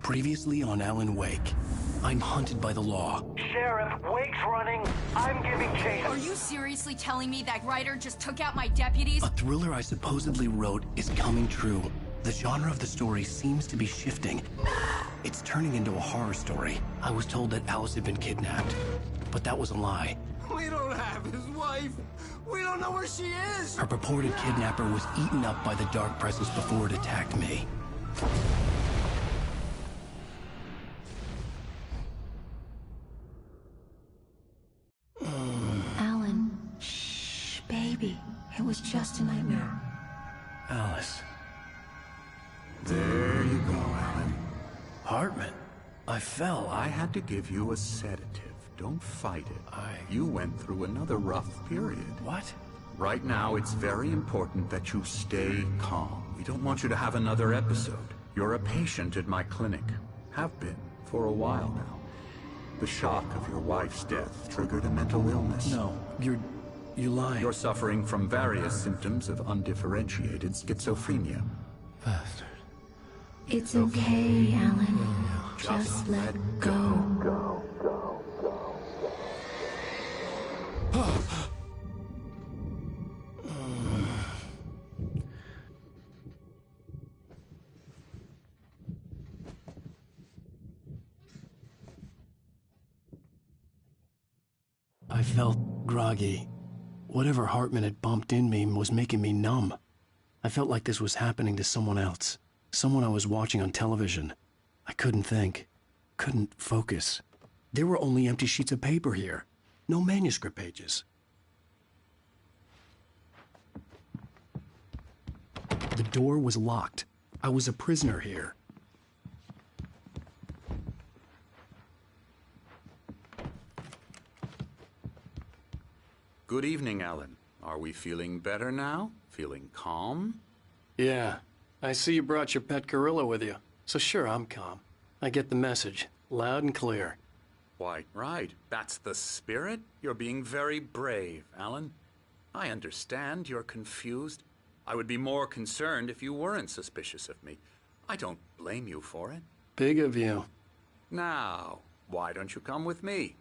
Previously on Alan Wake, I'm hunted by the law. Sheriff, Wake's running. I'm giving chase. Are you seriously telling me that Ryder just took out my deputies? A thriller I supposedly wrote is coming true. The genre of the story seems to be shifting. It's turning into a horror story. I was told that Alice had been kidnapped, but that was a lie. We don't have his wife. We don't know where she is. Her purported kidnapper was eaten up by the dark presence before it attacked me. Alan, shh, baby. It was just a nightmare. Alice. There you go, Alan. Hartman. I fell. I had to give you a sedative. Don't fight it. You went through another rough period. What? Right now, it's very important that you stay calm. We don't want you to have another episode. You're a patient at my clinic. Have been for a while now. The shock of your wife's death triggered a mental illness. No, you're lying. You're suffering from various symptoms of undifferentiated schizophrenia. Bastard. It's okay, Alan. Just let go. I felt groggy. Whatever Hartman had bumped in me was making me numb. I felt like this was happening to someone else. Someone I was watching on television. I couldn't think. Couldn't focus. There were only empty sheets of paper here. No manuscript pages. The door was locked. I was a prisoner here. Good evening, Alan. Are we feeling better now? Feeling calm? Yeah. I see you brought your pet gorilla with you. So sure, I'm calm. I get the message. Loud and clear. Why, right. That's the spirit. You're being very brave, Alan. I understand you're confused. I would be more concerned if you weren't suspicious of me. I don't blame you for it. Big of you. Now, why don't you come with me?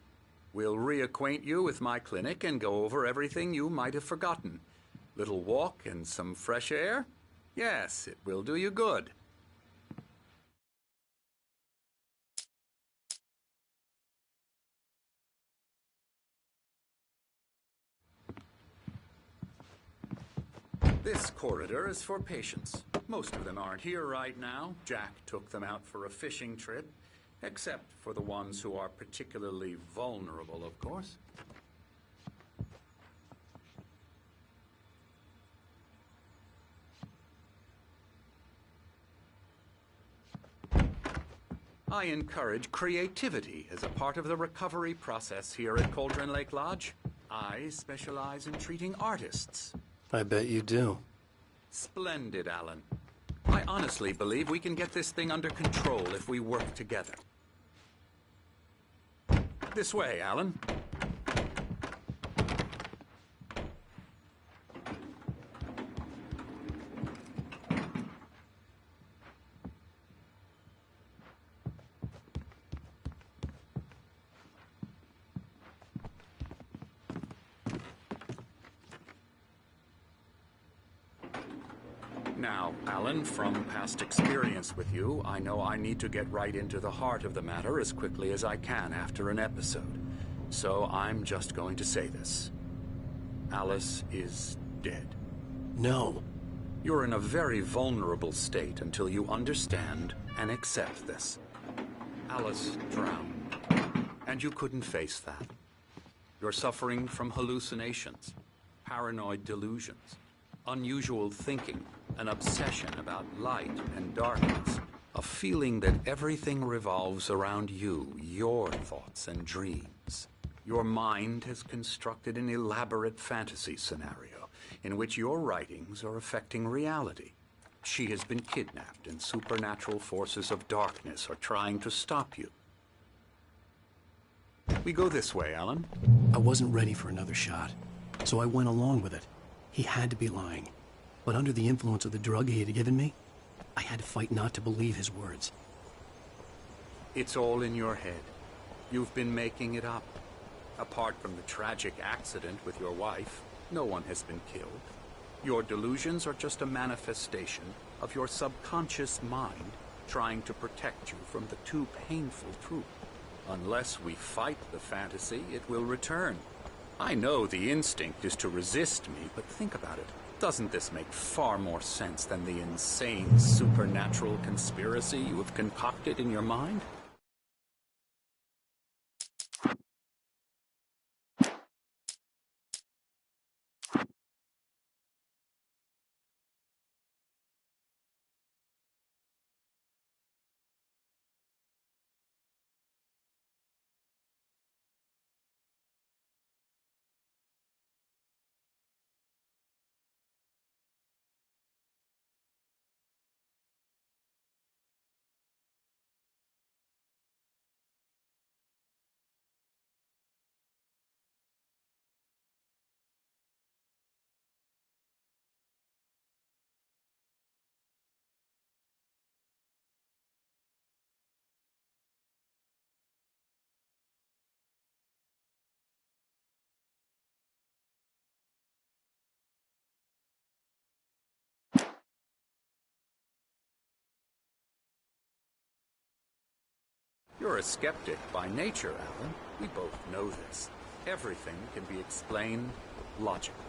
We'll reacquaint you with my clinic and go over everything you might have forgotten. Little walk and some fresh air? Yes, it will do you good. This corridor is for patients. Most of them aren't here right now. Jack took them out for a fishing trip. Except for the ones who are particularly vulnerable, of course. I encourage creativity as a part of the recovery process here at Cauldron Lake Lodge. I specialize in treating artists. I bet you do. Splendid, Alan. I honestly believe we can get this thing under control if we work together. This way, Alan. Now, Alan, from past experience with you, I know I need to get right into the heart of the matter as quickly as I can after an episode. So I'm just going to say this. Alice is dead. No. You're in a very vulnerable state until you understand and accept this. Alice drowned, and you couldn't face that. You're suffering from hallucinations, paranoid delusions, unusual thinking, an obsession about light and darkness, a feeling that everything revolves around you, your thoughts and dreams. Your mind has constructed an elaborate fantasy scenario in which your writings are affecting reality. She has been kidnapped and supernatural forces of darkness are trying to stop you. We go this way, Alan. I wasn't ready for another shot, so I went along with it. He had to be lying. But under the influence of the drug he had given me, I had to fight not to believe his words. It's all in your head. You've been making it up. Apart from the tragic accident with your wife, no one has been killed. Your delusions are just a manifestation of your subconscious mind trying to protect you from the too painful truth. Unless we fight the fantasy, it will return. I know the instinct is to resist me, but think about it. Doesn't this make far more sense than the insane supernatural conspiracy you have concocted in your mind? You're a skeptic by nature, Alan. We both know this. Everything can be explained logically.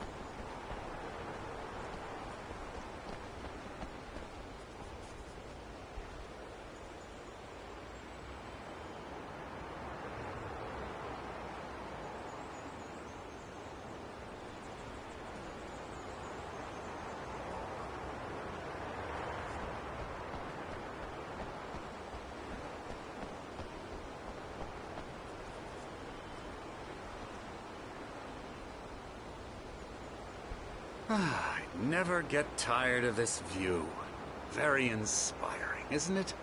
I never get tired of this view. Very inspiring, isn't it?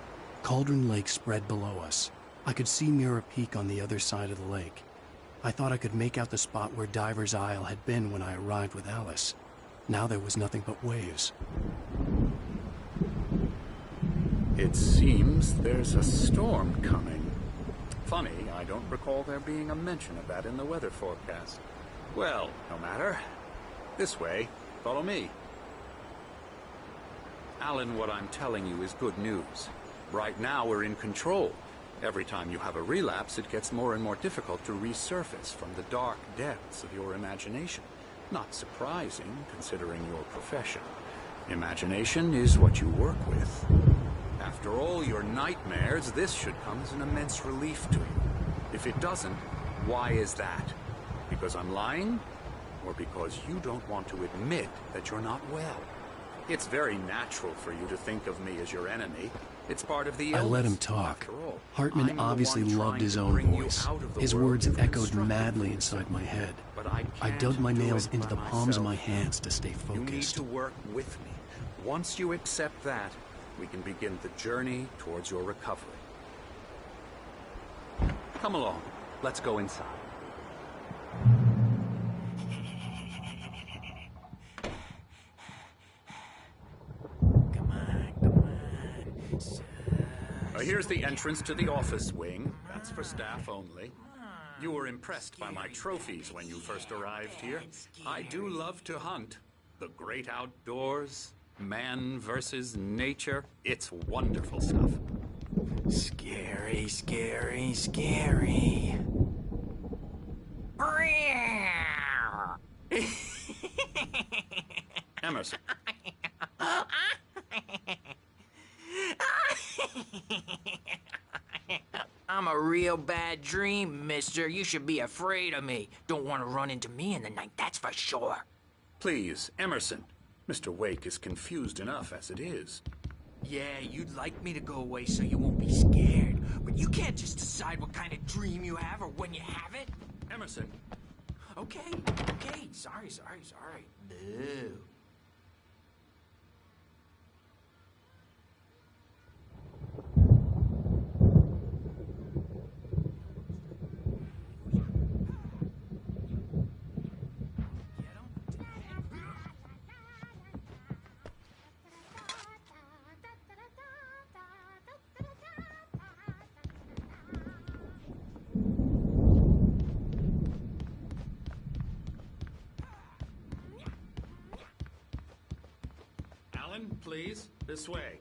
Cauldron Lake spread below us. I could see Mirror Peak on the other side of the lake. I thought I could make out the spot where Diver's Isle had been when I arrived with Alice. Now there was nothing but waves. It seems there's a storm coming. Funny, I don't recall there being a mention of that in the weather forecast. Well, no matter. This way. Follow me. Alan, what I'm telling you is good news. Right now, we're in control. Every time you have a relapse, it gets more and more difficult to resurface from the dark depths of your imagination. Not surprising, considering your profession. Imagination is what you work with. After all your nightmares, this should come as an immense relief to you. If it doesn't, why is that? Because I'm lying? Or because you don't want to admit that you're not well? It's very natural for you to think of me as your enemy. It's part of the illness. I let him talk. After all, Hartman obviously loved his own voice. His words echoed madly inside my head. But I dug my nails into the palms of my hands to stay You need focused. to work with me. Once you accept that, we can begin the journey towards your recovery. Come along. Let's go inside. Here's the entrance to the office wing. That's for staff only. You were impressed by my trophies when you first arrived here. I do love to hunt. The great outdoors, man versus nature. It's wonderful stuff. Scary, scary, scary. Emerson. I'm a real bad dream, mister. You should be afraid of me. Don't want to run into me in the night, that's for sure. Please, Emerson. Mr. Wake is confused enough as it is. Yeah, you'd like me to go away so you won't be scared. But you can't just decide what kind of dream you have or when you have it. Emerson. Okay. Sorry. Boo. please. This way.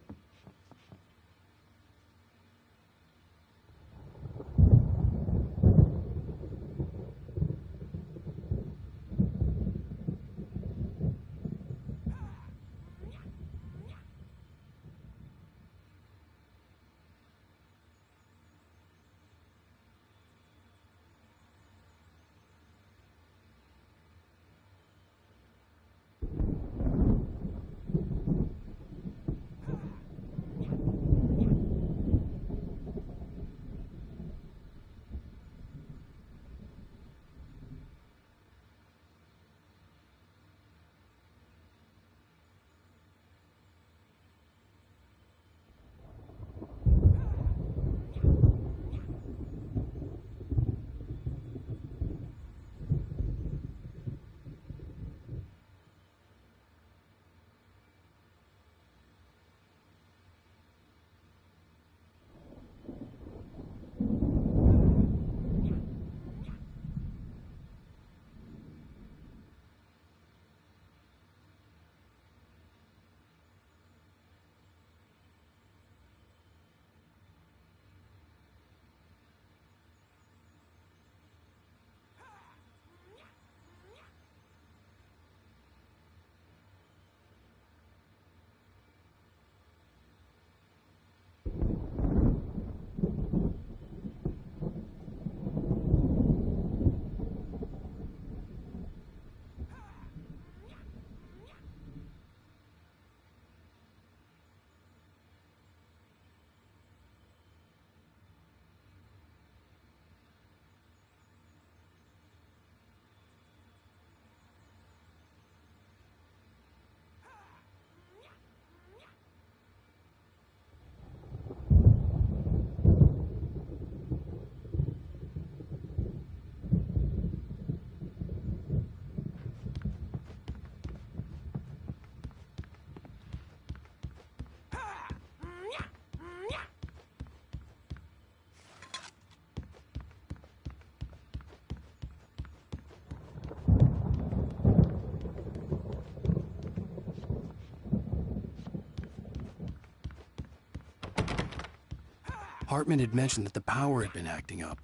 Hartman had mentioned that the power had been acting up.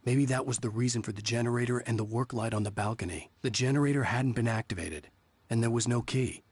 Maybe that was the reason for the generator and the work light on the balcony. The generator hadn't been activated, and there was no key.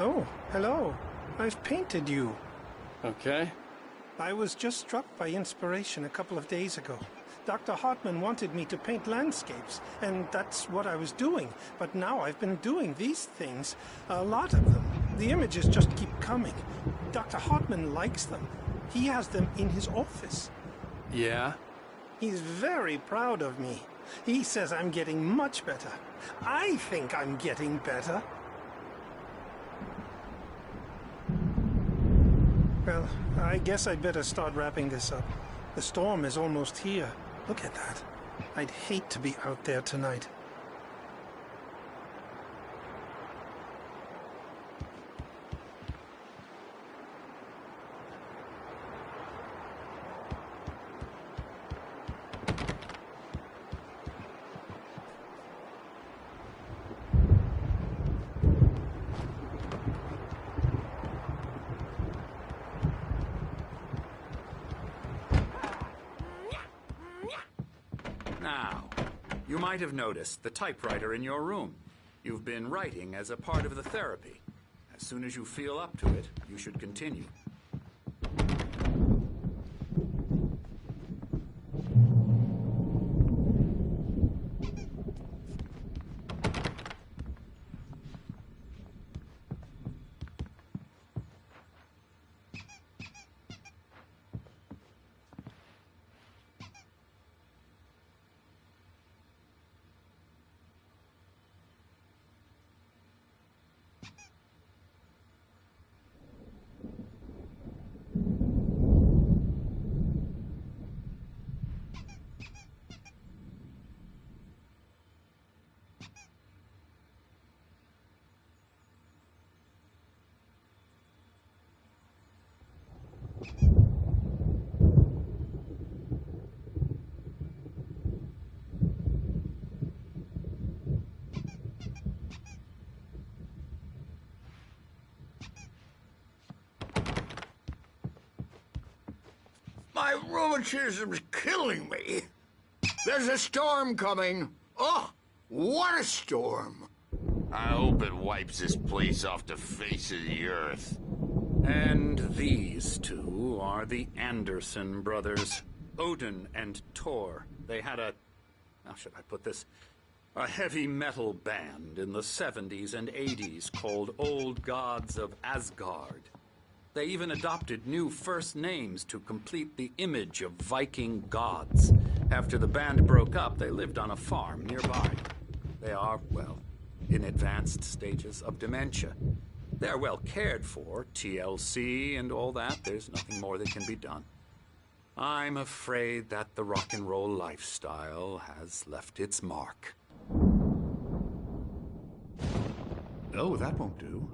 Oh, hello. I've painted you. Okay. I was just struck by inspiration a couple of days ago. Dr. Hartman wanted me to paint landscapes, and that's what I was doing. But now I've been doing these things, a lot of them. The images just keep coming. Dr. Hartman likes them. He has them in his office. Yeah? He's very proud of me. He says I'm getting much better. I think I'm getting better. Well, I guess I'd better start wrapping this up. The storm is almost here. Look at that. I'd hate to be out there tonight. Now, you might have noticed the typewriter in your room. You've been writing as a part of the therapy. As soon as you feel up to it, you should continue. My rheumatism's killing me. There's a storm coming. Oh, what a storm. I hope it wipes this place off the face of the earth. And these two are the Anderson brothers, Odin and Thor. They had how should I put this? A heavy metal band in the 70s and 80s called Old Gods of Asgard. They even adopted new first names to complete the image of Viking gods. After the band broke up, they lived on a farm nearby. They are, well, in advanced stages of dementia. They're well cared for, TLC and all that. There's nothing more that can be done. I'm afraid that the rock and roll lifestyle has left its mark. Oh, that won't do.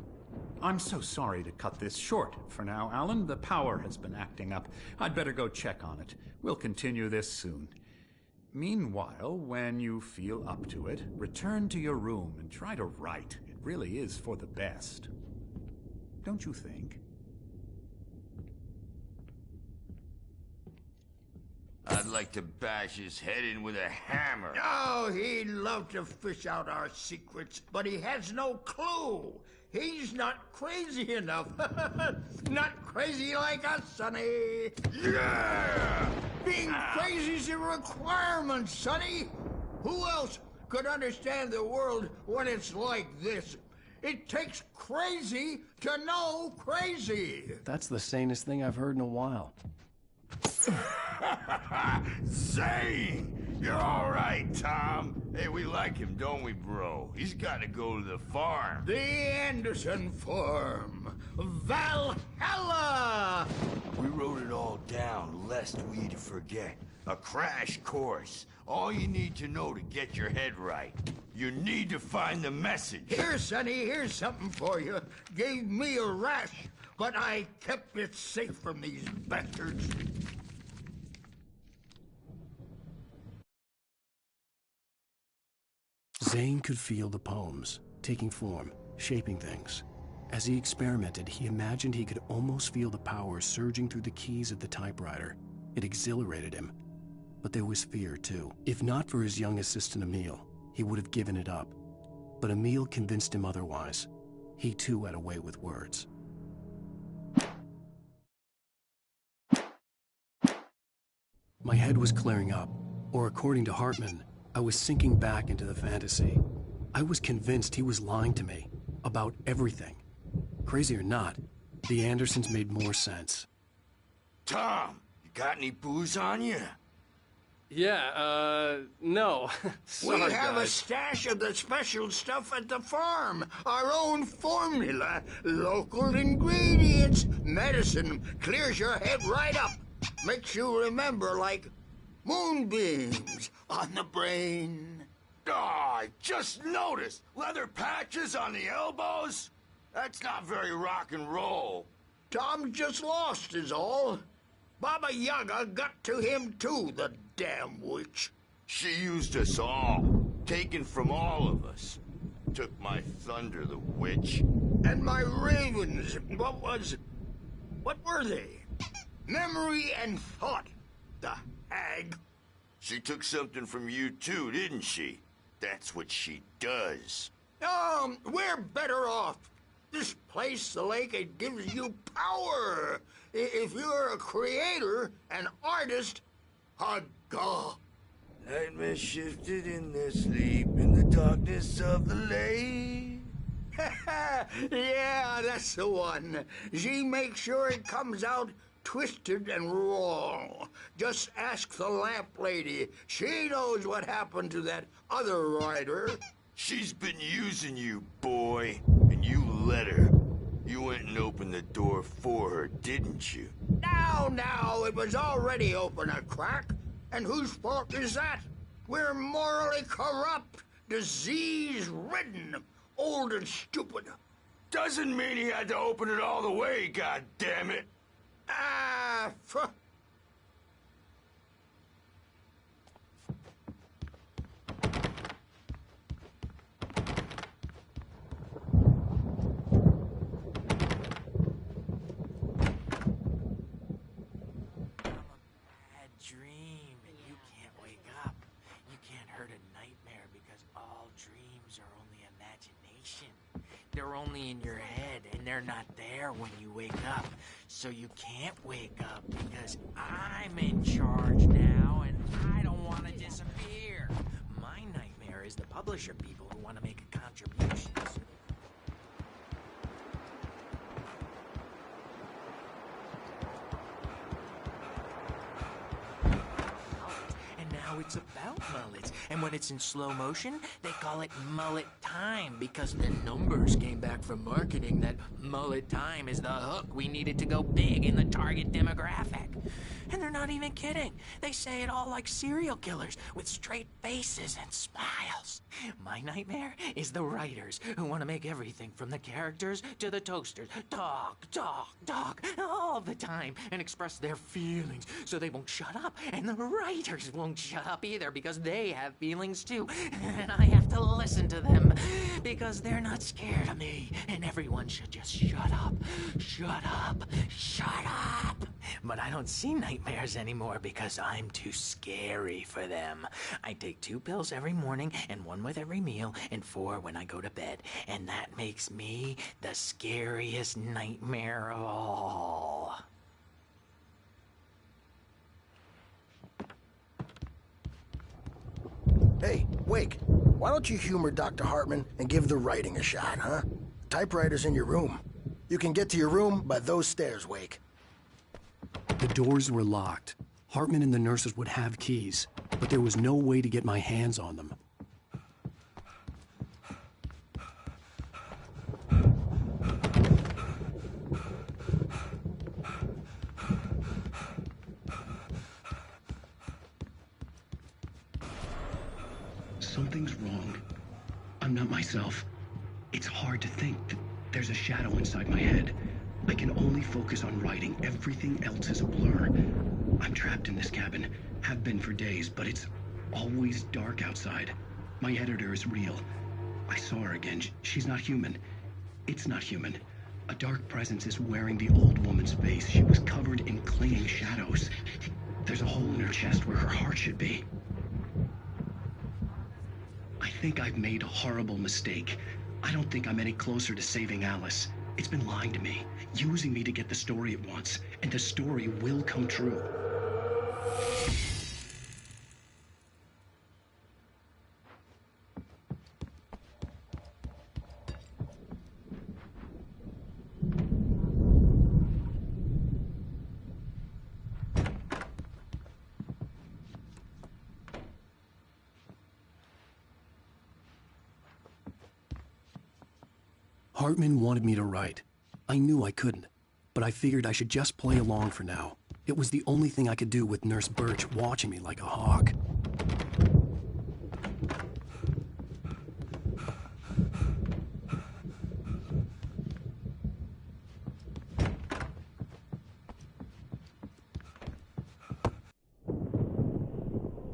I'm so sorry to cut this short for now, Alan. The power has been acting up. I'd better go check on it. We'll continue this soon. Meanwhile, when you feel up to it, return to your room and try to write. It really is for the best. Don't you think? I'd like to bash his head in with a hammer. Oh, he'd love to fish out our secrets, but he has no clue. He's not crazy enough. Not crazy like us, Sonny. Yeah! Being crazy's a requirement, Sonny. Who else could understand the world when it's like this? It takes crazy to know crazy. That's the sanest thing I've heard in a while. Zane! You're all right, Tom. Hey, we like him, don't we, bro? He's got to go to the farm. The Anderson farm. Valhalla! We wrote it all down, lest we forget. A crash course. All you need to know to get your head right. You need to find the message. Here, Sonny, here's something for you. Gave me a rash, but I kept it safe from these bastards. Zane could feel the poems, taking form, shaping things. As he experimented, he imagined he could almost feel the power surging through the keys of the typewriter. It exhilarated him. But there was fear, too. If not for his young assistant Emil, he would have given it up. But Emil convinced him otherwise. He, too, had a way with words. My head was clearing up, or according to Hartman, I was sinking back into the fantasy. I was convinced he was lying to me about everything. Crazy or not, the Andersons made more sense. Tom, you got any booze on you? Yeah, no. We have a stash of the special stuff at the farm. Our own formula. Local ingredients. Medicine clears your head right up. Makes you remember like moonbeams on the brain. Oh, I just noticed. Leather patches on the elbows? That's not very rock and roll. Tom just lost is all. Baba Yaga got to him too, the damn witch. She used us all. Taken from all of us. Took my thunder, the witch. And my ravens. What were they? Memory and thought. The hag. She took something from you too, didn't she? That's what she does. We're better off. This place, the lake, it gives you power. If you're a creator, an artist, a god. Nightmare shifted in their sleep in the darkness of the lake. Yeah, that's the one. She makes sure it comes out twisted and wrong. Just ask the lamp lady. She knows what happened to that other writer. She's been using you, boy, and you let her. You went and opened the door for her, didn't you? Now, it was already open a crack. And whose fault is that? We're morally corrupt, disease-ridden, old and stupid. Doesn't mean he had to open it all the way, goddammit. they're only in your head, and they're not there when you wake up. So you can't wake up because I'm in charge now, and I don't want to disappear. My nightmare is the publisher people who want to make a contribution. Now it's about mullets, and when it's in slow motion, they call it mullet time because the numbers came back from marketing that mullet time is the hook we needed to go big in the target demographic. And they're not even kidding. They say it all like serial killers with straight faces and smiles. My nightmare is the writers who want to make everything from the characters to the toasters talk all the time and express their feelings so they won't shut up, and the writers won't shut up either because they have feelings too, and I have to listen to them because they're not scared of me, and everyone should just shut up. But I don't see nightmares anymore because I'm too scary for them. I take 2 pills every morning and 1 with every meal and 4 when I go to bed, and that makes me the scariest nightmare of all. Hey, Wake, why don't you humor Dr. Hartman and give the writing a shot, huh? Typewriter's in your room. You can get to your room by those stairs, Wake. The doors were locked. Hartman and the nurses would have keys, but there was no way to get my hands on them. Something's wrong. I'm not myself. It's hard to think that there's a shadow inside my head. I can only focus on writing. Everything else is a blur. I'm trapped in this cabin. Have been for days, but it's always dark outside. My editor is real. I saw her again. She's not human. It's not human. A dark presence is wearing the old woman's face. She was covered in clinging shadows. There's a hole in her chest where her heart should be. I think I've made a horrible mistake. I don't think I'm any closer to saving Alice. It's been lying to me, using me to get the story it wants, and the story will come true. Hartman wanted me to write. I knew I couldn't, but I figured I should just play along for now. It was the only thing I could do with Nurse Birch watching me like a hawk.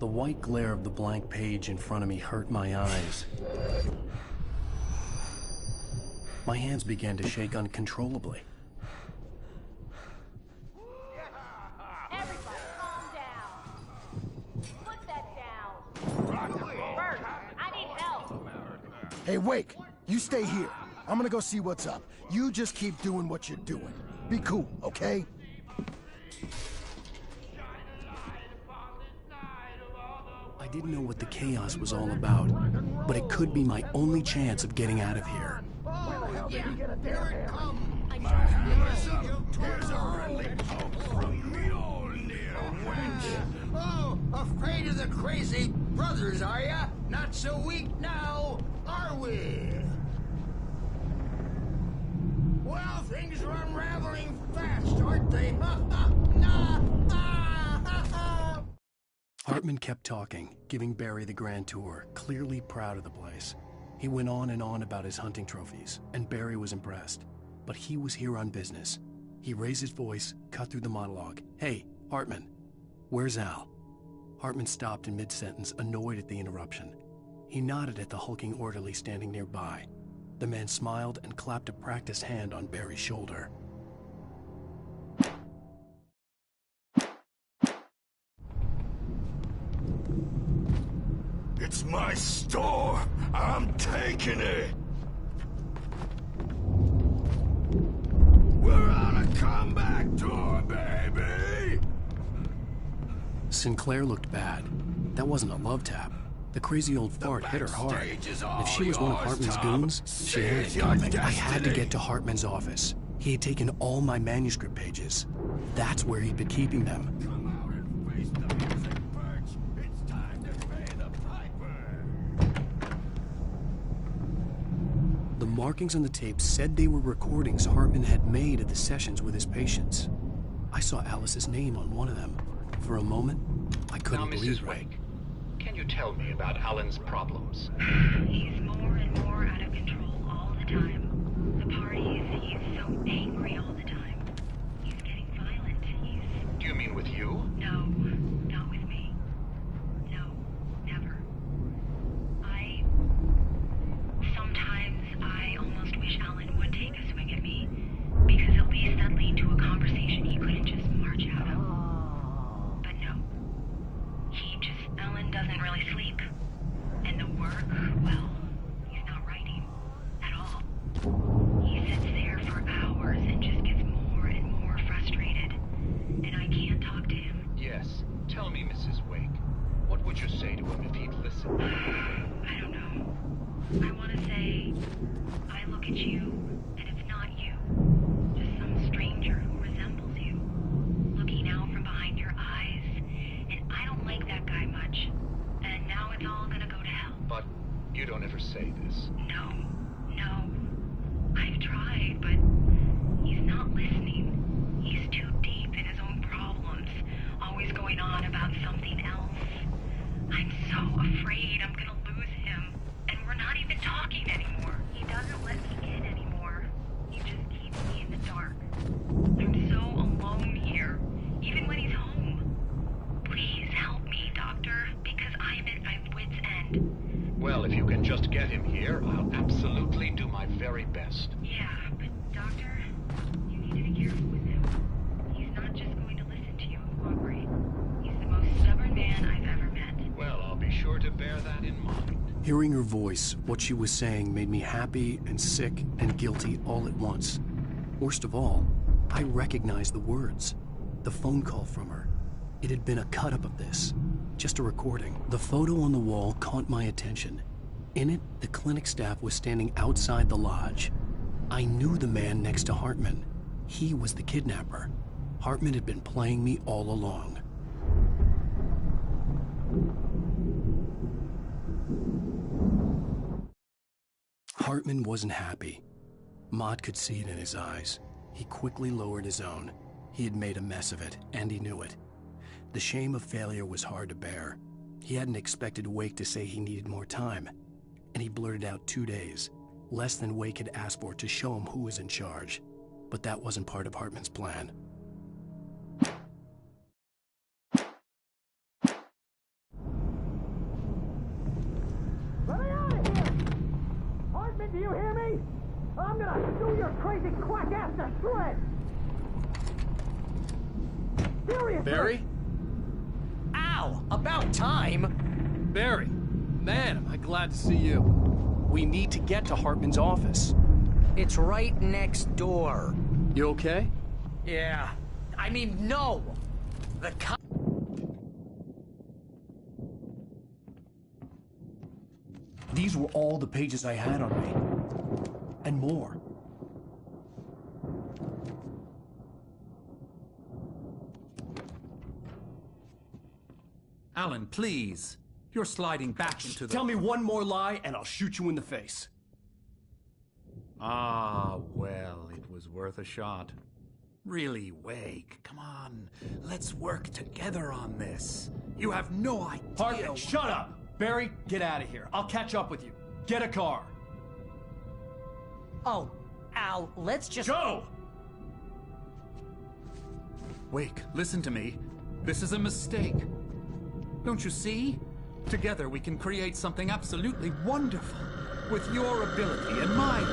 The white glare of the blank page in front of me hurt my eyes. My hands began to shake uncontrollably. Everybody, calm down. Put that down. Bert, I need help. Hey, Wake, you stay here. I'm gonna go see what's up. You just keep doing what you're doing. Be cool, okay? I didn't know what the chaos was all about, but it could be my only chance of getting out of here. Yeah, here it comes. Here's a relic from the old near wench. Oh, afraid of the crazy brothers, are ya? Not so weak now, are we? Well, things are unraveling fast, aren't they? Hartman kept talking, giving Barry the grand tour, clearly proud of the place. He went on and on about his hunting trophies, and Barry was impressed. But he was here on business. He raised his voice, cut through the monologue. Hey, Hartman, where's Al? Hartman stopped in mid-sentence, annoyed at the interruption. He nodded at the hulking orderly standing nearby. The man smiled and clapped a practiced hand on Barry's shoulder. It's my store. I'm taking it. Sinclair looked bad. That wasn't a love tap. The crazy old fart hit her hard. If she was one of Hartman's goons, she had it coming. I had to get to Hartman's office. He had taken all my manuscript pages. That's where he'd been keeping them. The markings on the tape said they were recordings Hartman had made at the sessions with his patients. I saw Alice's name on one of them. For a moment, I couldn't believe it. Now, Mrs. Wake, can you tell me about Alan's problems? He's more and more out of control all the time. The parties, he's so angry all the time. He's getting violent. Do you mean with you? No, not with me. No, never. Sometimes I almost wish Alan would take a swing at me, because at least that'd lead to a conversation he couldn't just march out of. But no. Alan doesn't really sleep. And the work, well, he's not writing at all. He sits there for hours and just gets more and more frustrated. And I can't talk to him. Yes. Tell me, Mrs. Wake, what would you say to him if he'd listen? I don't know. I want to say, I look at you, and it's not you. Just some stranger who resembles you. Looking out from behind your eyes. And I don't like that guy much. And now it's all gonna go to hell. But you don't ever say this. No. I've tried, but he's not listening. He's too deep in his own problems, always going on about something else. I'm so afraid I'm gonna lose him, and we're not even talking anymore. He doesn't let me in anymore. He just keeps me in the dark. I'm so alone here, even when he's home. Please help me, Doctor, because I'm at my wit's end. Well, if you can just get him here, I'll absolutely do my very best. Yeah, but Doctor, you need to be careful with him. He's not just going to listen to you and cooperate. He's the most stubborn man I've ever met. Well, I'll be sure to bear that in mind. Hearing her voice, what she was saying made me happy and sick and guilty all at once. Worst of all, I recognized the words. The phone call from her. It had been a cut-up of this. Just a recording. The photo on the wall caught my attention. In it, the clinic staff was standing outside the lodge. I knew the man next to Hartman. He was the kidnapper. Hartman had been playing me all along. Hartman wasn't happy. Mott could see it in his eyes. He quickly lowered his own. He had made a mess of it, and he knew it. The shame of failure was hard to bear. He hadn't expected Wake to say he needed more time, and he blurted out 2 days, less than Wake had asked for to show him who was in charge. But that wasn't part of Hartman's plan. Let me out of here! Hartman, do you hear me? I'm gonna chew your crazy quack ass to shreds! Seriously! Barry? Ow! About time! Barry, man, am I glad to see you. We need to get to Hartman's office. It's right next door. You okay? Yeah. I mean, no! The These were all the pages I had on me. And more. Alan, please. You're sliding back into the... Tell me one more lie and I'll shoot you in the face. Ah, well, it was worth a shot. Really, Wake, come on. Let's work together on this. You have no idea... Hartman, shut up! Barry, get out of here. I'll catch up with you. Get a car. Oh, Al, let's just... Go! Wake, listen to me. This is a mistake. Don't you see? Together we can create something absolutely wonderful. With your ability and mine.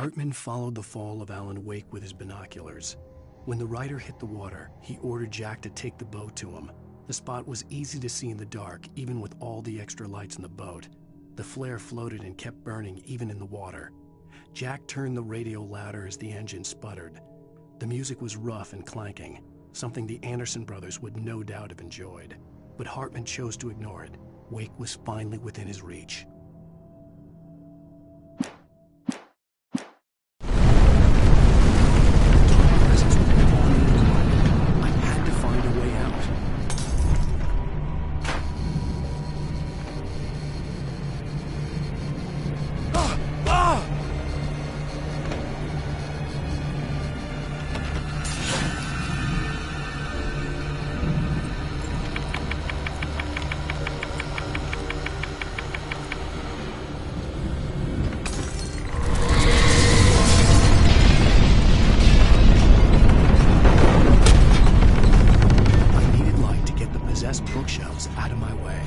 Hartman followed the fall of Alan Wake with his binoculars. When the Rider hit the water, he ordered Jack to take the boat to him. The spot was easy to see in the dark, even with all the extra lights in the boat. The flare floated and kept burning even in the water. Jack turned the radio louder as the engine sputtered. The music was rough and clanking, something the Anderson brothers would no doubt have enjoyed. But Hartman chose to ignore it. Wake was finally within his reach. Bookshelves out of my way.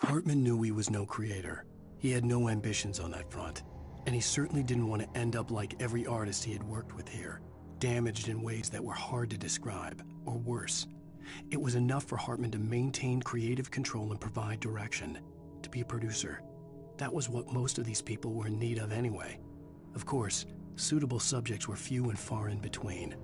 Hartman knew he was no creator. He had no ambitions on that front, and he certainly didn't want to end up like every artist he had worked with here, damaged in ways that were hard to describe, or worse. It was enough for Hartman to maintain creative control and provide direction, to be a producer. That was what most of these people were in need of anyway. Of course, suitable subjects were few and far in between.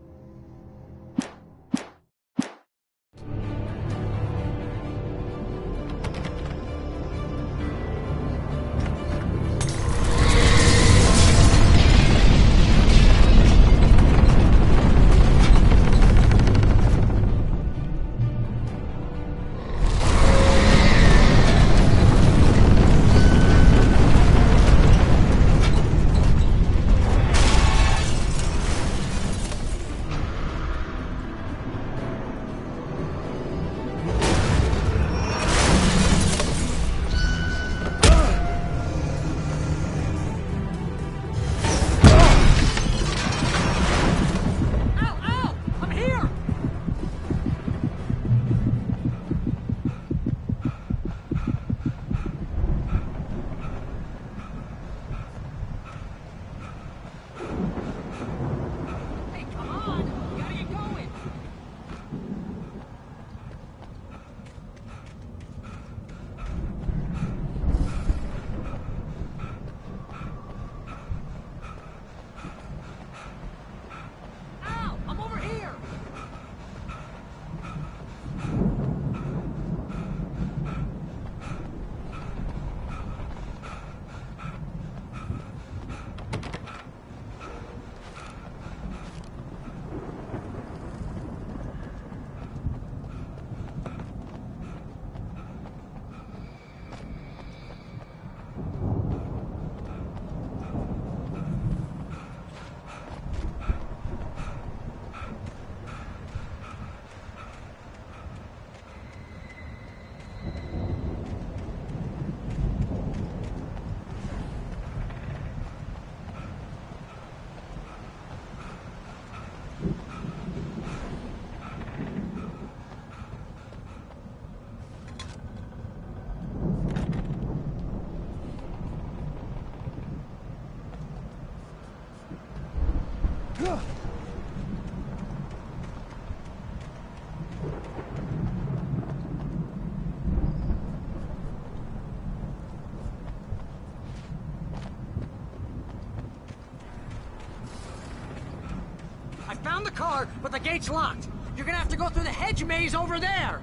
I found the car, but the gate's locked. You're gonna have to go through the hedge maze over there.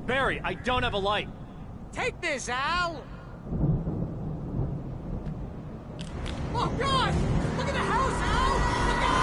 Barry, I don't have a light. Take this, Al! Oh, God! Look at the house, Al! Look out!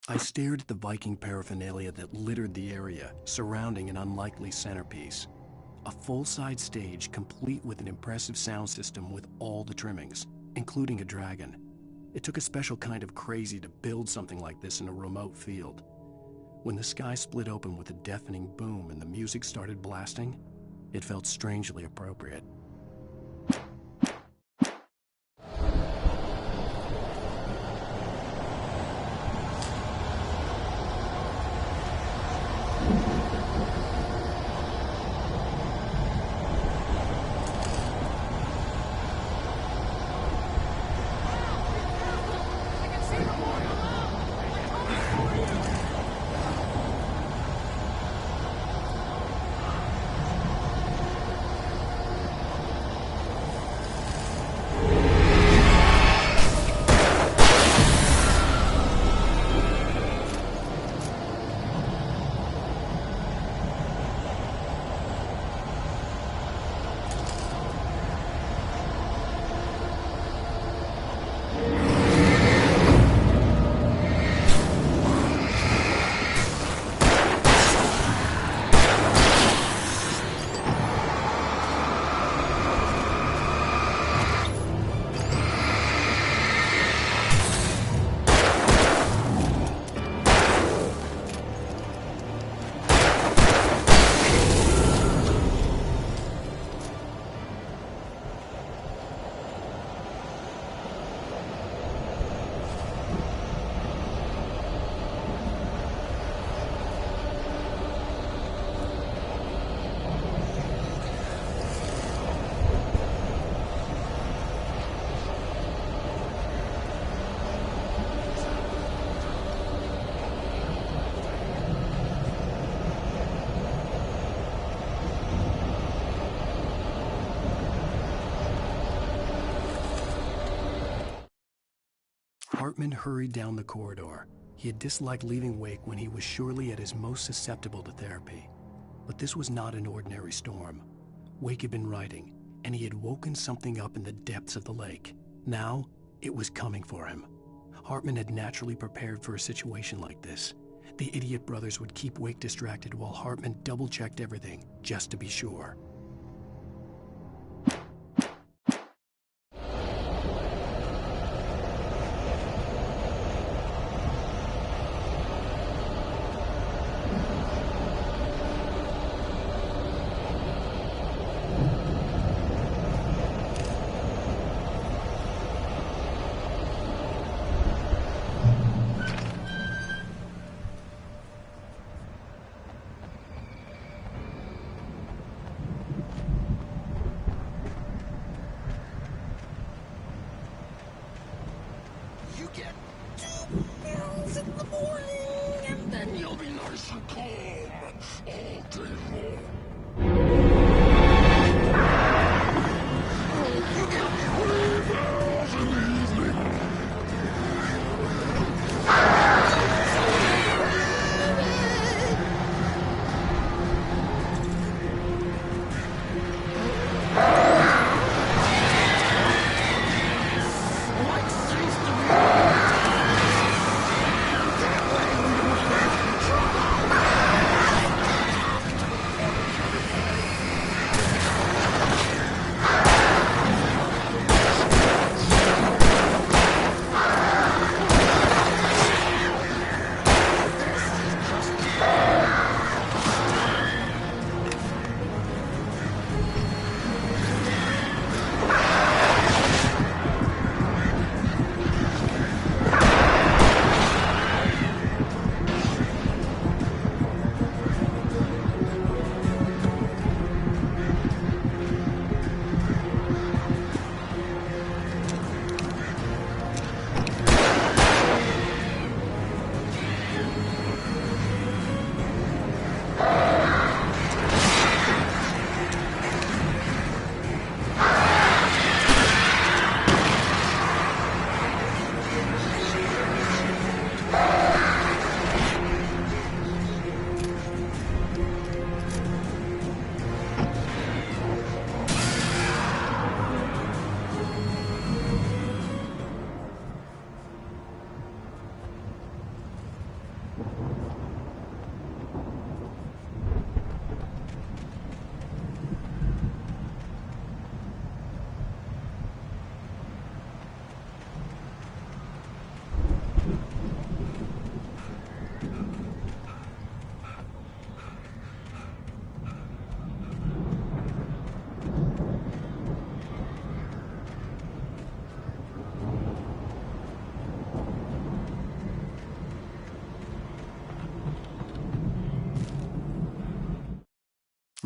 I stared at the Viking paraphernalia that littered the area, surrounding an unlikely centerpiece. A full-size stage complete with an impressive sound system with all the trimmings, including a dragon. It took a special kind of crazy to build something like this in a remote field. When the sky split open with a deafening boom and the music started blasting, it felt strangely appropriate. Hartman hurried down the corridor. He had disliked leaving Wake when he was surely at his most susceptible to therapy. But this was not an ordinary storm. Wake had been writing, and he had woken something up in the depths of the lake. Now, it was coming for him. Hartman had naturally prepared for a situation like this. The idiot brothers would keep Wake distracted while Hartman double-checked everything, just to be sure. nice and calm all day long.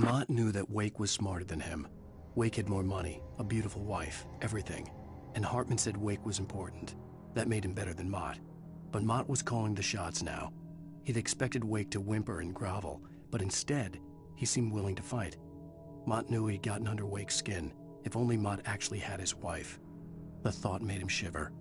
Mott knew that Wake was smarter than him. Wake had more money, a beautiful wife, everything. And Hartman said Wake was important. That made him better than Mott. But Mott was calling the shots now. He'd expected Wake to whimper and grovel, but instead, he seemed willing to fight. Mott knew he'd gotten under Wake's skin. If only Mott actually had his wife. The thought made him shiver.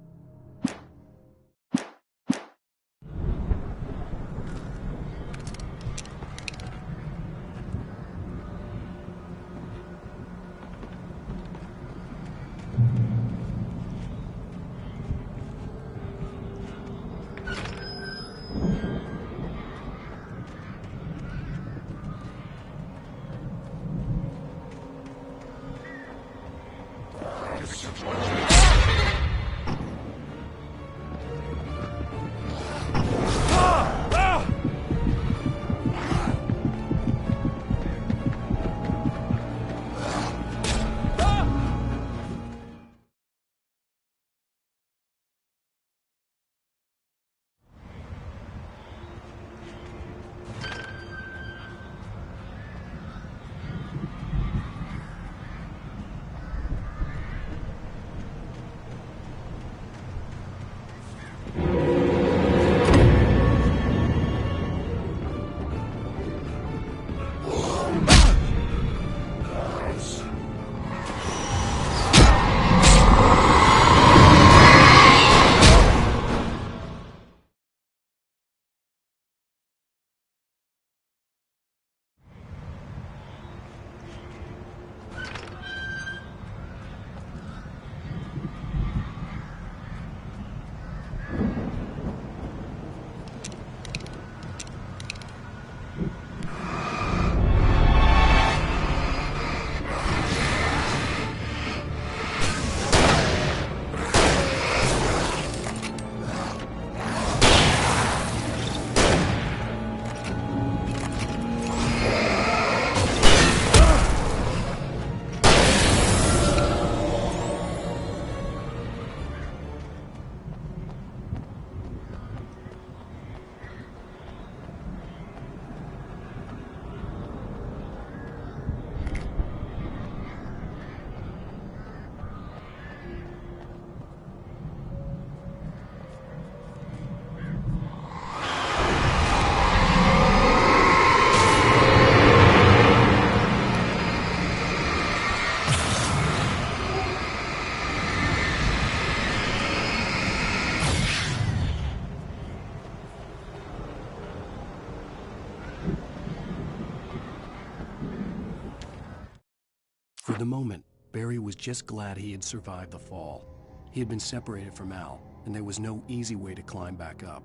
the moment, Barry was just glad he had survived the fall. He had been separated from Al, and there was no easy way to climb back up.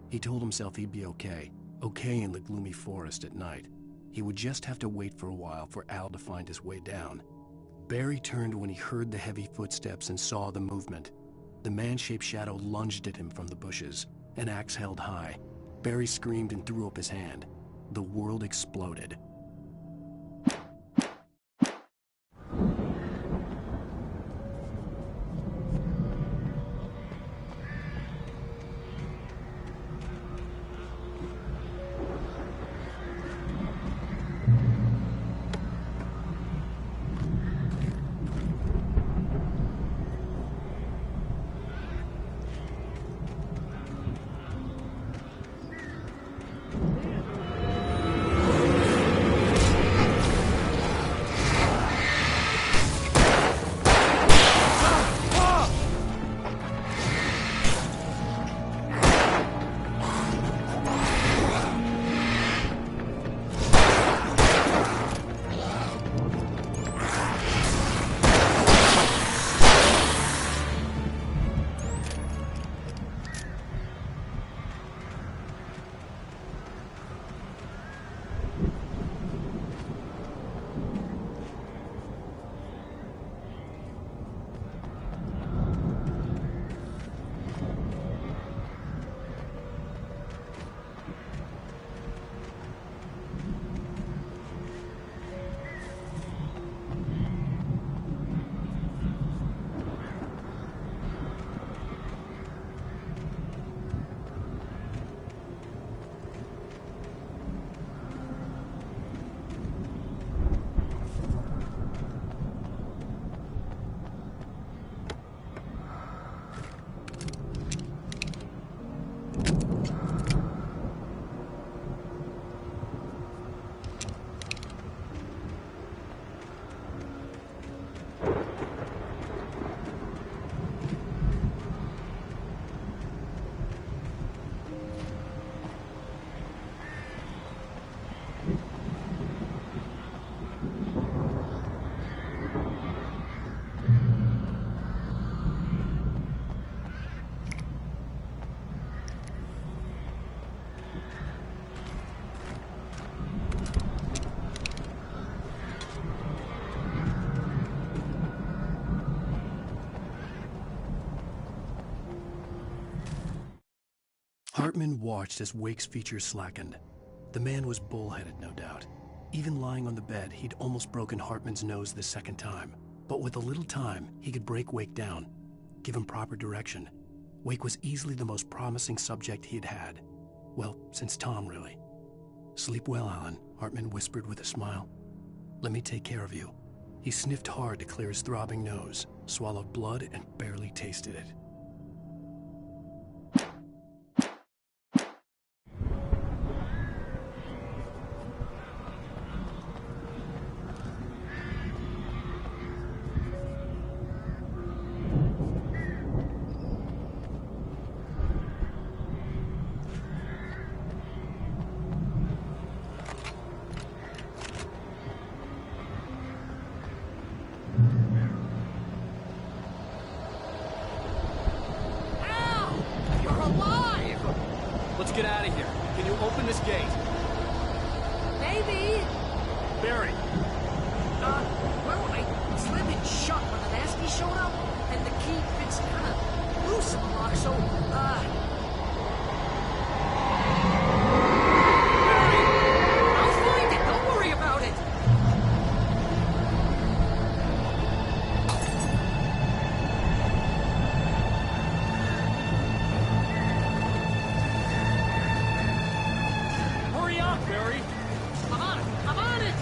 He told himself he'd be okay in the gloomy forest at night. He would just have to wait for a while for Al to find his way down. Barry turned when he heard the heavy footsteps and saw the movement. The man-shaped shadow lunged at him from the bushes, an axe held high. Barry screamed and threw up his hand. The world exploded. Hartman watched as Wake's features slackened. The man was bullheaded, no doubt. Even lying on the bed, he'd almost broken Hartman's nose the second time. But with a little time, he could break Wake down, give him proper direction. Wake was easily the most promising subject he'd had. Well, since Tom, really. "Sleep well, Alan," Hartman whispered with a smile. "Let me take care of you." He sniffed hard to clear his throbbing nose, swallowed blood, and barely tasted it. Get out of here. Can you open this gate? Maybe. Barry. Well, I slammed it shut when the nasty showed up, and the key fits kind of loose in the lock, so, Barry! I'll find it. Don't worry about it. Barry! I'm on it! I'm on it!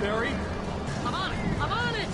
Barry! I'm on it! I'm on it!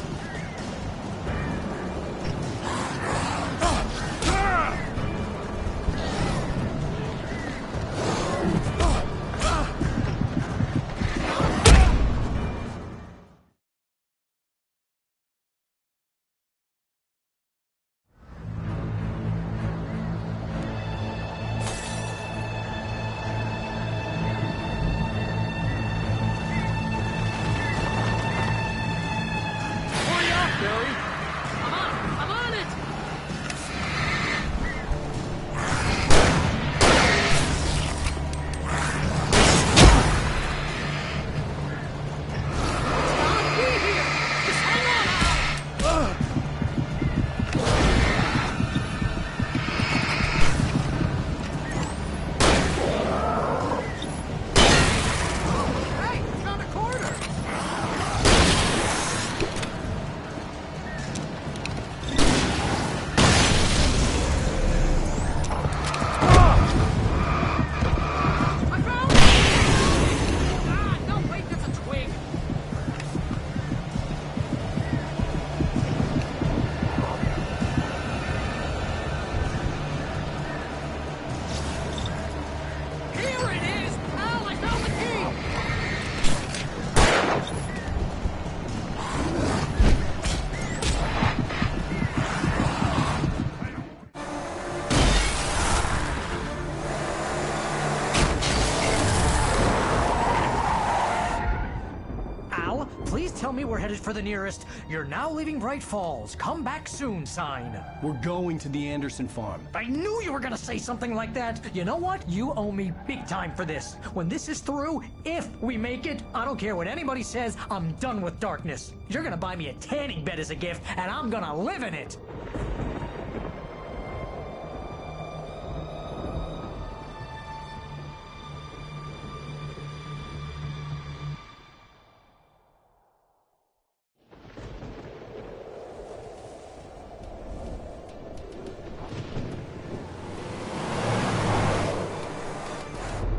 Tell me we're headed for the nearest "You're now leaving Bright Falls. Come back soon" sign. We're going to the Anderson farm. I knew you were gonna say something like that. You know what? You owe me big time for this. When this is through, if we make it, I don't care what anybody says, I'm done with darkness. You're gonna buy me a tanning bed as a gift, and I'm gonna live in it.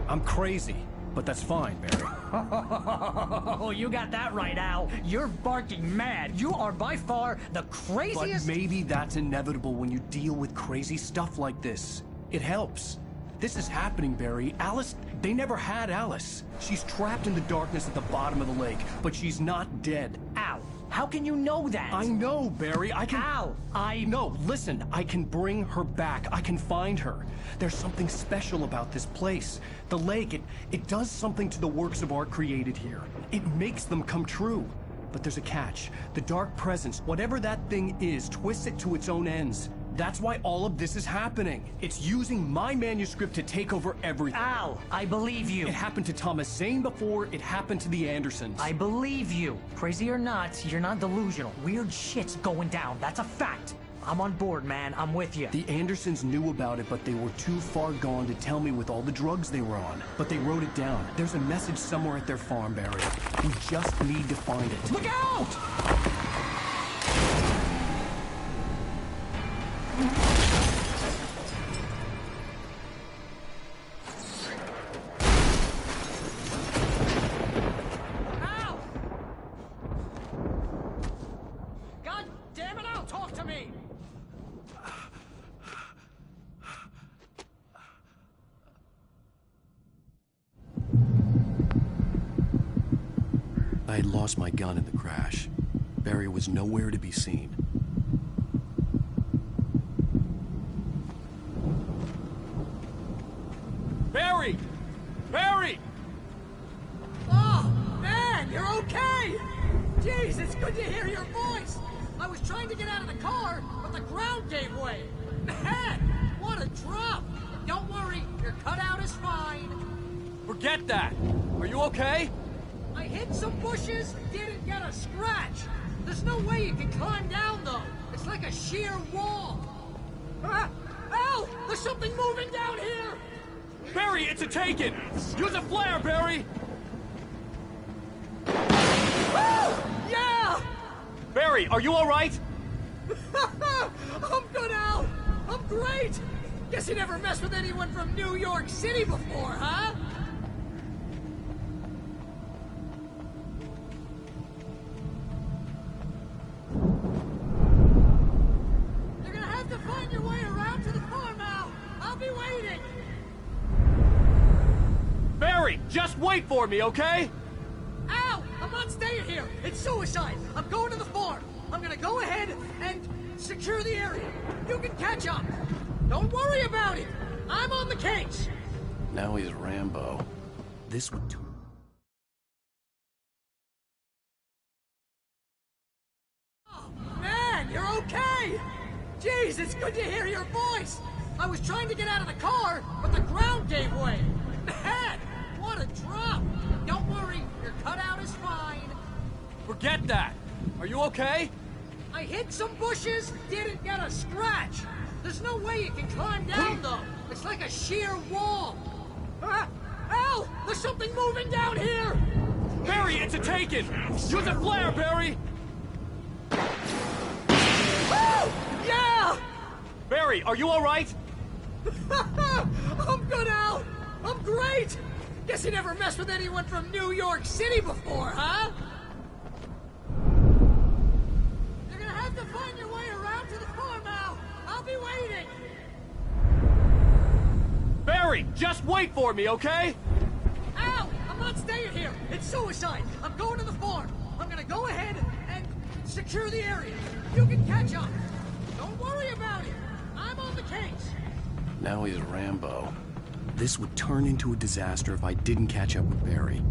I'm crazy, but that's fine, Barry. Oh, you got that right, Al. You're barking mad. You are by far the craziest... But maybe that's inevitable when you deal with crazy stuff like this. It helps. This is happening, Barry. Alice, they never had Alice. She's trapped in the darkness at the bottom of the lake, but she's not dead. Al, how can you know that? I know, Barry. I can... Al, No, listen. I can bring her back. I can find her. There's something special about this place. The lake, it does something to the works of art created here. It makes them come true. But there's a catch. The dark presence, whatever that thing is, twists it to its own ends. That's why all of this is happening. It's using my manuscript to take over everything. Al, I believe you. It happened to Thomas Zane before, it happened to the Andersons. I believe you. Crazy or not, you're not delusional. Weird shit's going down. That's a fact. I'm on board, man. I'm with you. The Andersons knew about it, but they were too far gone to tell me with all the drugs they were on. But they wrote it down. There's a message somewhere at their farm, Barry. We just need to find it. Look out! I had lost my gun in the crash. Barry was nowhere to be seen. Barry! Barry! Oh, man, you're okay! Jeez, it's good to hear your voice! I was trying to get out of the car, but the ground gave way. Man, what a drop! Don't worry, your cutout is fine. Forget that! Are you okay? I hit some bushes, didn't get a scratch. There's no way you can climb down, though. It's like a sheer wall. Al! There's something moving down here! Barry, it's a Taken! Use a flare, Barry! Woo! Yeah! Barry, are you alright? I'm good, Al! I'm great! Guess you never messed with anyone from New York City before, huh? wait for me, okay? Ow! I'm not staying here! It's suicide! I'm going to the farm! I'm gonna go ahead and secure the area. You can catch up. Don't worry about it. I'm on the case. Now he's Rambo. This would... Oh, man, you're okay! Jeez, it's good to hear your voice! I was trying to get out of the car, but the ground gave way. Man, what a drop! Don't worry, your cutout is fine. Forget that. Are you okay? I hit some bushes, didn't get a scratch. There's no way you can climb down, though. It's like a sheer wall. Al! There's something moving down here! Barry, it's a Taken! Use a flare, Barry! Woo! Yeah! Barry, are you alright? I'm good, Al! I'm great! Guess you never messed with anyone from New York City before, huh? You're gonna have to find your way around to the farm, Al! I'll be waiting! Barry, just wait for me, okay? Al! I'm not staying here! It's suicide! I'm going to the farm! I'm gonna go ahead and secure the area. You can catch up. Don't worry about it. I'm on the case. Now he's Rambo. This would turn into a disaster if I didn't catch up with Barry.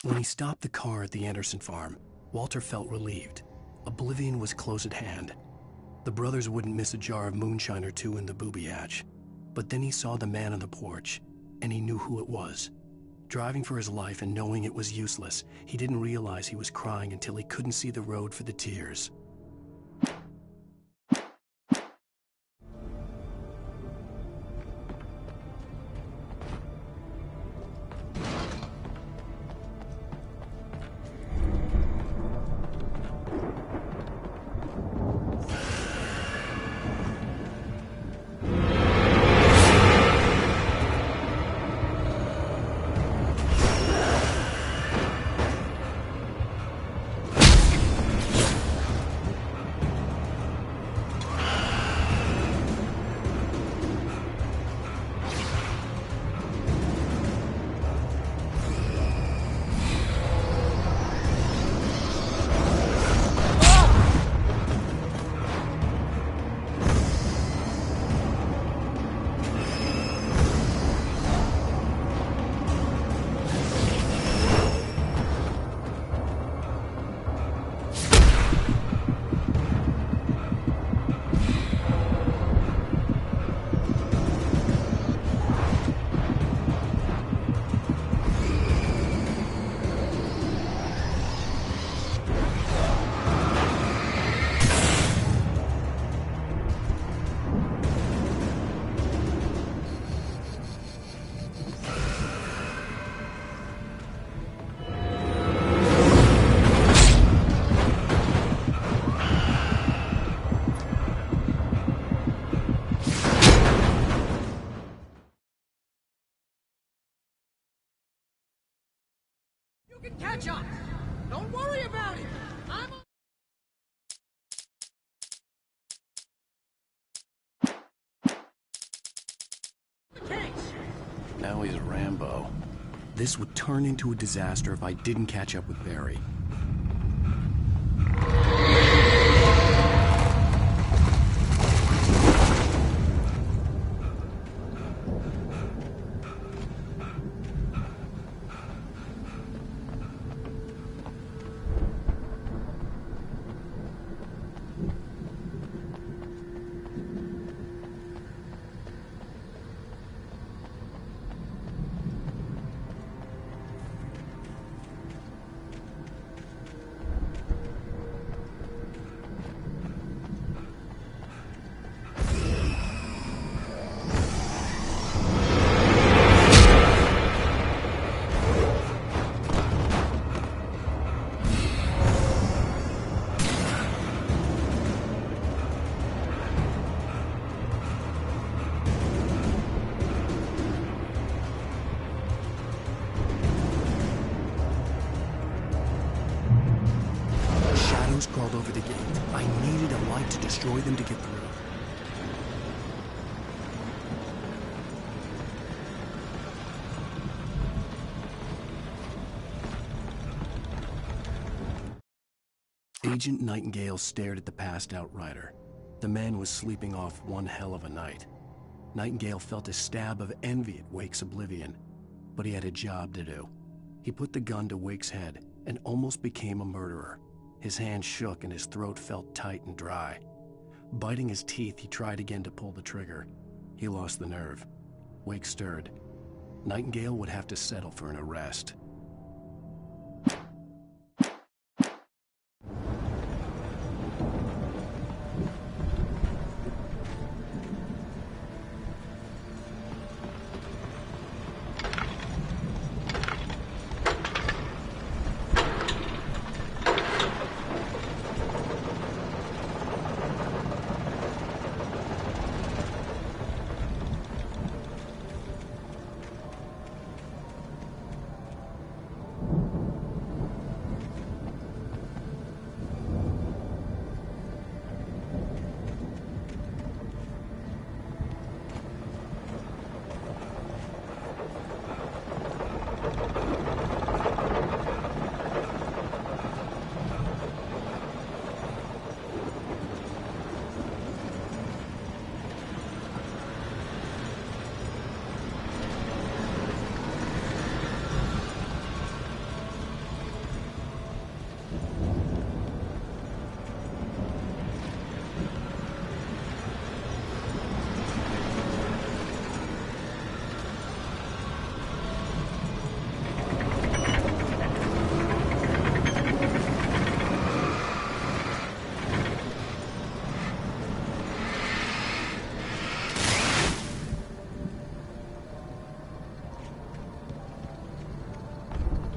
When he stopped the car at the Anderson farm, Walter felt relieved. Oblivion was close at hand. The brothers wouldn't miss a jar of moonshine or two in the booby hatch. But then he saw the man on the porch, and he knew who it was. Driving for his life and knowing it was useless, he didn't realize he was crying until he couldn't see the road for the tears. You can catch up. Don't worry about it. I'm on the case. Now he's Rambo. This would turn into a disaster if I didn't catch up with Barry. I needed a light to destroy them to get through. Agent Nightingale stared at the passed-out Ryder. The man was sleeping off one hell of a night. Nightingale felt a stab of envy at Wake's oblivion, but he had a job to do. He put the gun to Wake's head and almost became a murderer. His hand shook and his throat felt tight and dry. Biting his teeth, he tried again to pull the trigger. He lost the nerve. Wake stirred. Nightingale would have to settle for an arrest.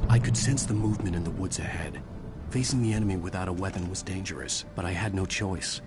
I could sense the movement in the woods ahead. Facing the enemy without a weapon was dangerous, but I had no choice.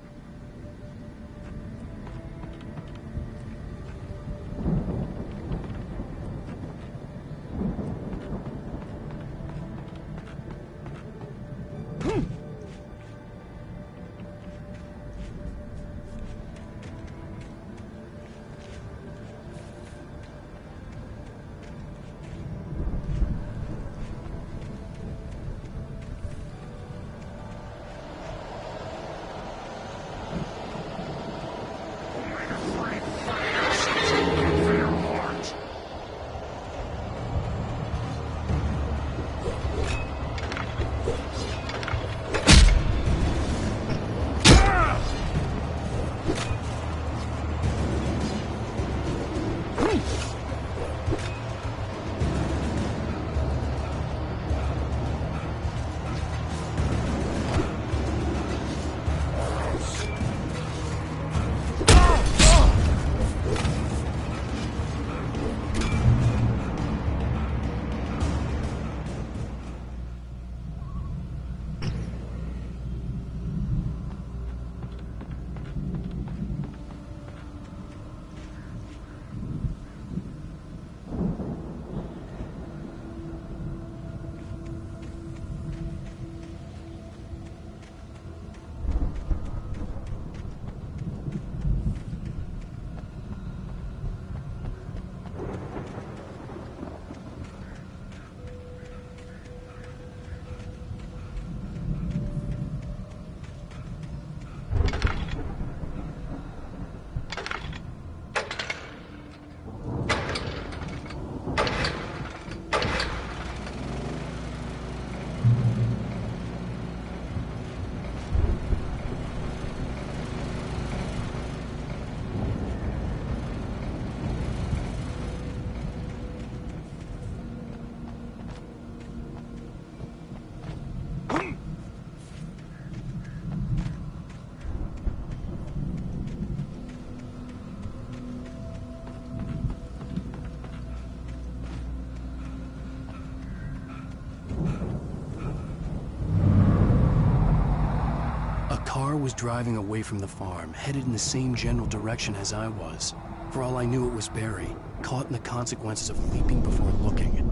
Was driving away from the farm, headed in the same general direction as I was. For all I knew, it was Barry, caught in the consequences of leaping before looking.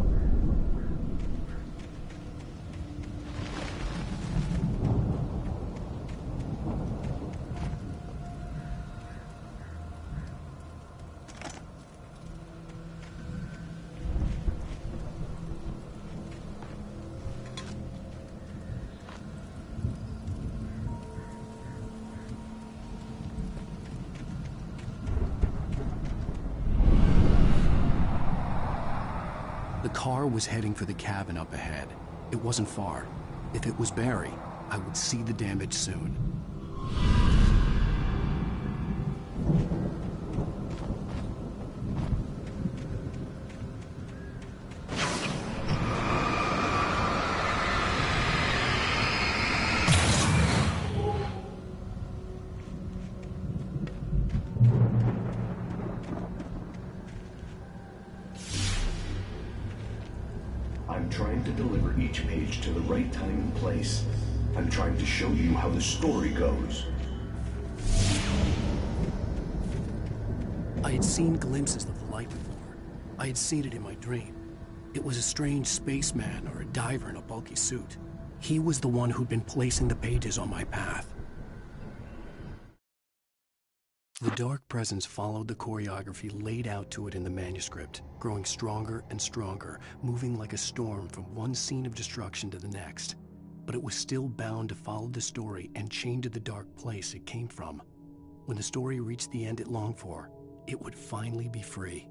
car was heading for the cabin up ahead. It wasn't far. If it was Barry, I would see the damage soon. I'm trying to deliver each page to the right time and place. I'm trying to show you how the story goes. I had seen glimpses of the light before. I had seen it in my dream. It was a strange spaceman or a diver in a bulky suit. He was the one who'd been placing the pages on my path. The dark presence followed the choreography laid out to it in the manuscript, growing stronger and stronger, moving like a storm from one scene of destruction to the next. But it was still bound to follow the story and chained to the dark place it came from. When the story reached the end it longed for, it would finally be free.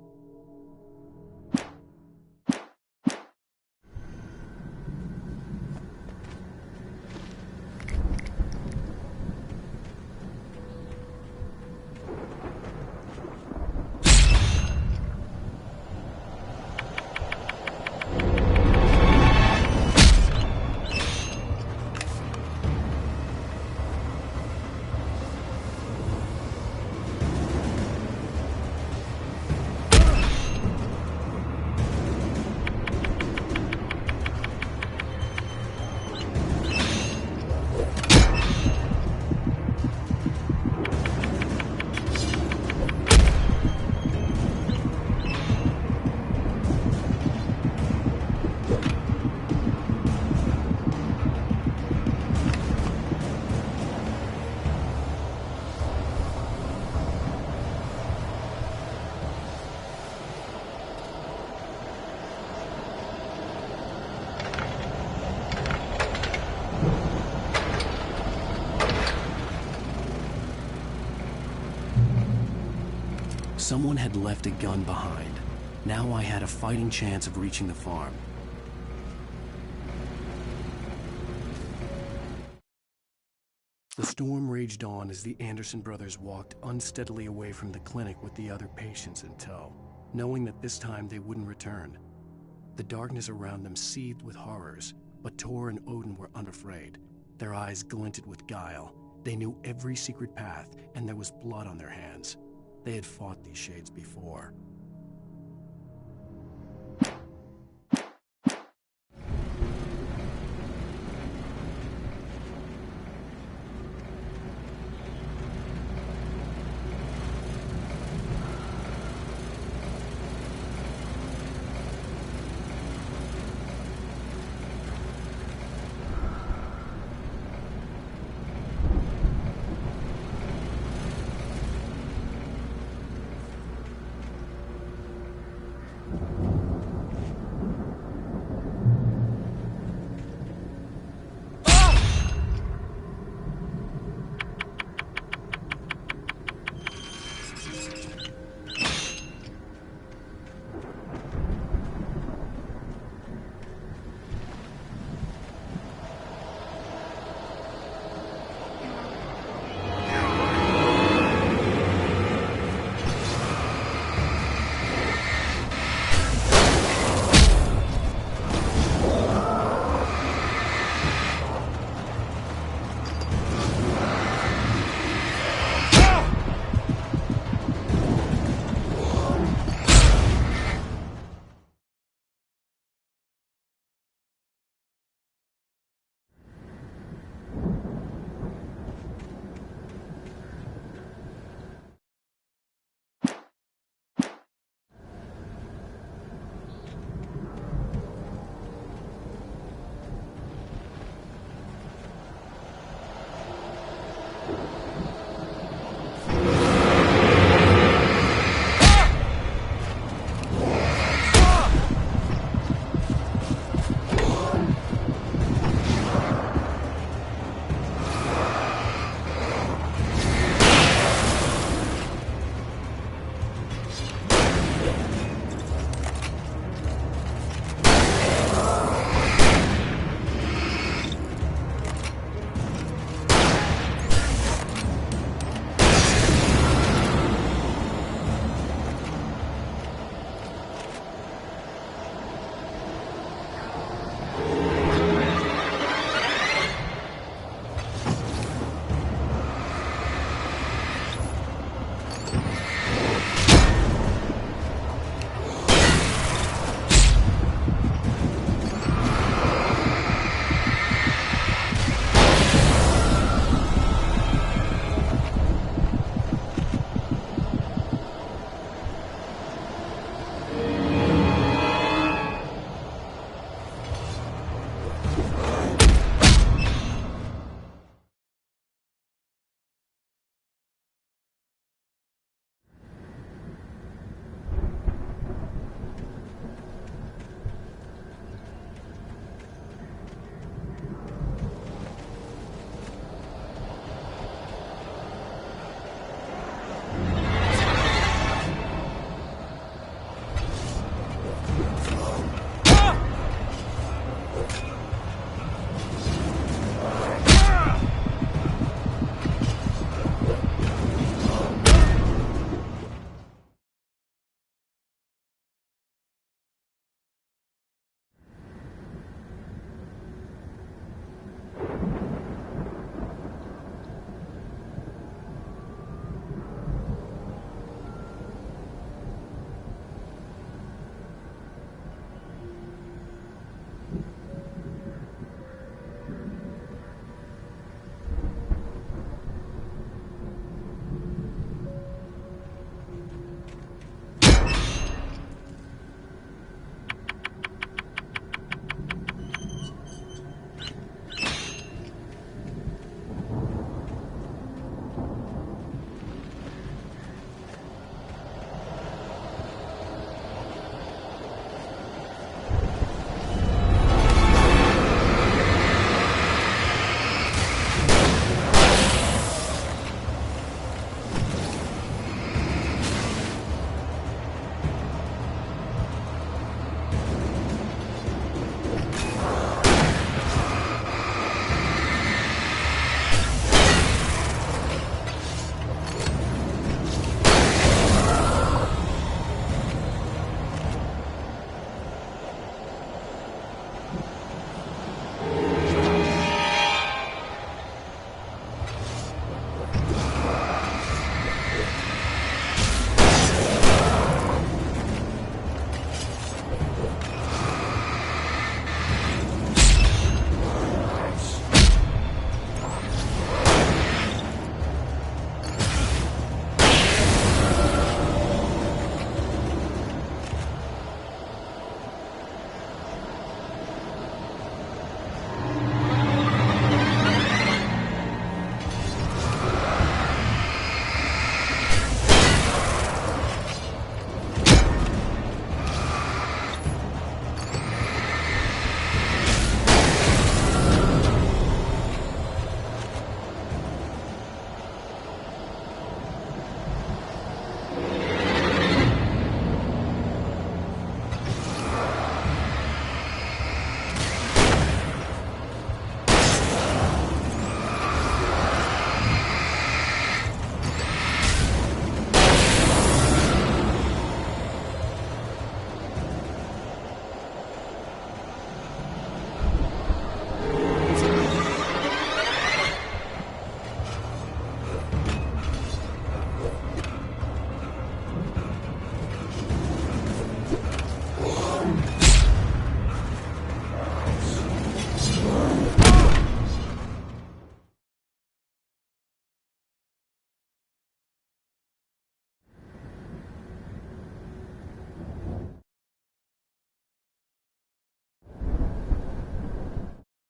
Someone had left a gun behind. Now I had a fighting chance of reaching the farm. The storm raged on as the Anderson brothers walked unsteadily away from the clinic with the other patients in tow, knowing that this time they wouldn't return. The darkness around them seethed with horrors, but Tor and Odin were unafraid. Their eyes glinted with guile. They knew every secret path, and there was blood on their hands. They had fought these shades before.